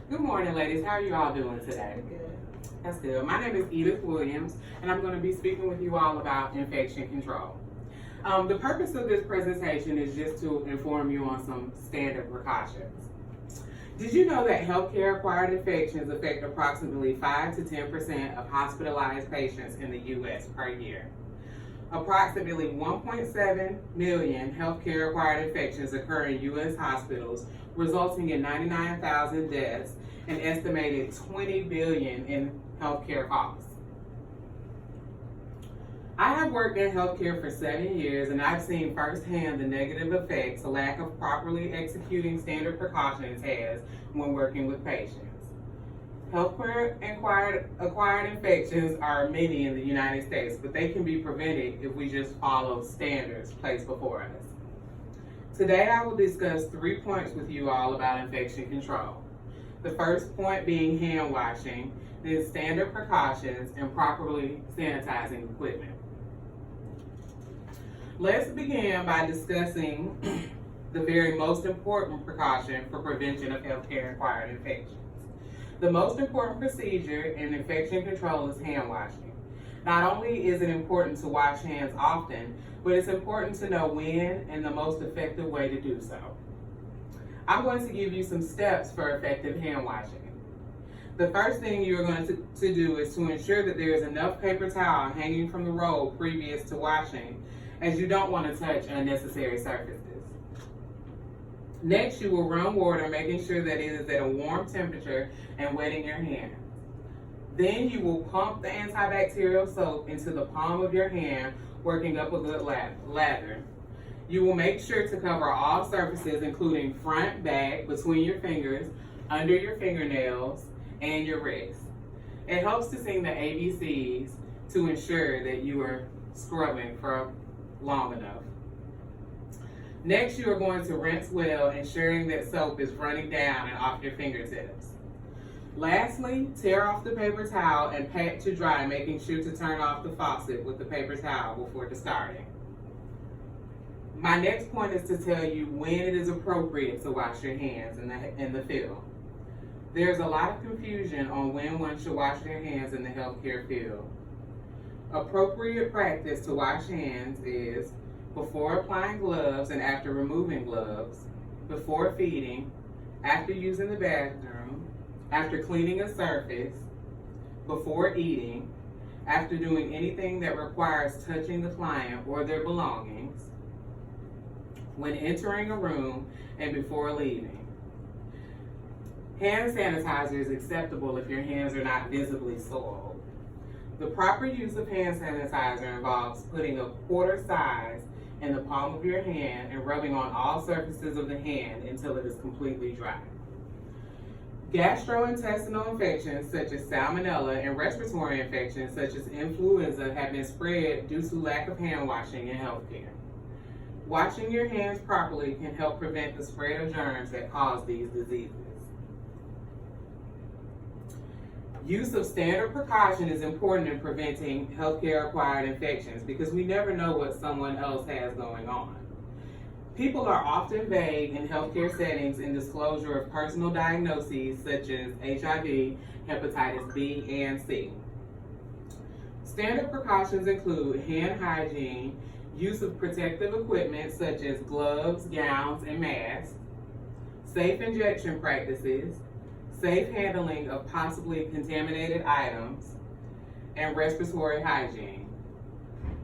Good morning, ladies. How are you all doing today? Good. That's good. My name is Edith Williams, and I'm going to be speaking with you all about infection control. The purpose of this presentation is just to inform you on some standard precautions. Did you know that healthcare-acquired infections affect approximately 5 to 10% of hospitalized patients in the U.S. per year? Approximately 1.7 million healthcare-acquired infections occur in U.S. hospitals, resulting in 99,000 deaths and estimated $20 billion in healthcare costs. I have worked in healthcare for 7 years, and I've seen firsthand the negative effects a lack of properly executing standard precautions has when working with patients. Healthcare-acquired infections are many in the United States, but they can be prevented if we just follow standards placed before us. Today I will discuss 3 points with you all about infection control. The first point being hand washing, then standard precautions, and properly sanitizing equipment. Let's begin by discussing the very most important precaution for prevention of healthcare-acquired infections. The most important procedure in infection control is hand washing. Not only is it important to wash hands often, but it's important to know when and the most effective way to do so. I'm going to give you some steps for effective hand washing. The first thing you're going to do is to ensure that there is enough paper towel hanging from the roll previous to washing, as you don't want to touch unnecessary surfaces. Next, you will run water, making sure that it is at a warm temperature and wetting your hands. Then you will pump the antibacterial soap into the palm of your hand, working up a good lather. You will make sure to cover all surfaces, including front, back, between your fingers, under your fingernails, and your wrist. It helps to sing the ABCs to ensure that you are scrubbing for long enough. Next, you are going to rinse well, ensuring that soap is running down and off your fingertips. Lastly, tear off the paper towel and pat to dry, making sure to turn off the faucet with the paper towel before discarding. My next point is to tell you when it is appropriate to wash your hands in the field. There's a lot of confusion on when one should wash their hands in the healthcare field. Appropriate practice to wash hands is before applying gloves and after removing gloves, before feeding, after using the bathroom, after cleaning a surface, before eating, after doing anything that requires touching the client or their belongings, when entering a room, and before leaving. Hand sanitizer is acceptable if your hands are not visibly soiled. The proper use of hand sanitizer involves putting a quarter size in the palm of your hand and rubbing on all surfaces of the hand until it is completely dry. Gastrointestinal infections such as salmonella and respiratory infections such as influenza have been spread due to lack of hand washing in healthcare. Washing your hands properly can help prevent the spread of germs that cause these diseases. Use of standard precaution is important in preventing healthcare-acquired infections because we never know what someone else has going on. People are often vague in healthcare settings in disclosure of personal diagnoses such as HIV, hepatitis B, and C. Standard precautions include hand hygiene, use of protective equipment such as gloves, gowns, and masks, safe injection practices, safe handling of possibly contaminated items, and respiratory hygiene.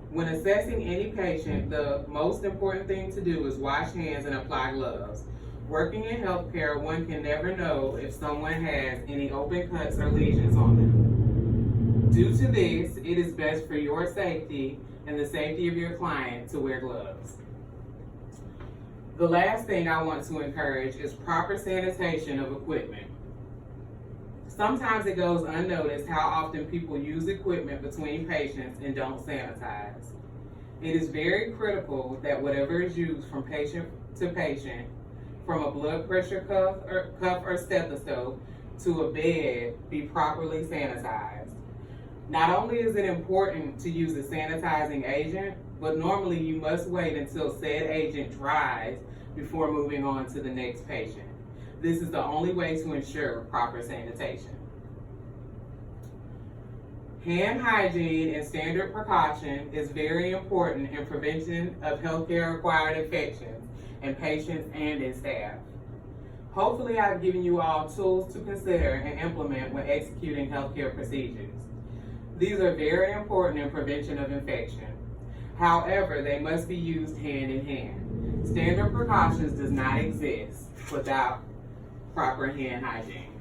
When assessing any patient, the most important thing to do is wash hands and apply gloves. Working in healthcare, one can never know if someone has any open cuts or lesions on them. Due to this, it is best for your safety and the safety of your client to wear gloves. The last thing I want to encourage is proper sanitation of equipment. Sometimes it goes unnoticed how often people use equipment between patients and don't sanitize. It is very critical that whatever is used from patient to patient, from a blood pressure cuff or stethoscope to a bed, be properly sanitized. Not only is it important to use a sanitizing agent, but normally you must wait until said agent dries before moving on to the next patient. This is the only way to ensure proper sanitation. Hand hygiene and standard precaution is very important in prevention of healthcare-acquired infections in patients and in staff. Hopefully, I've given you all tools to consider and implement when executing healthcare procedures. These are very important in prevention of infection. However, they must be used hand in hand. Standard precautions does not exist without proper hand hygiene.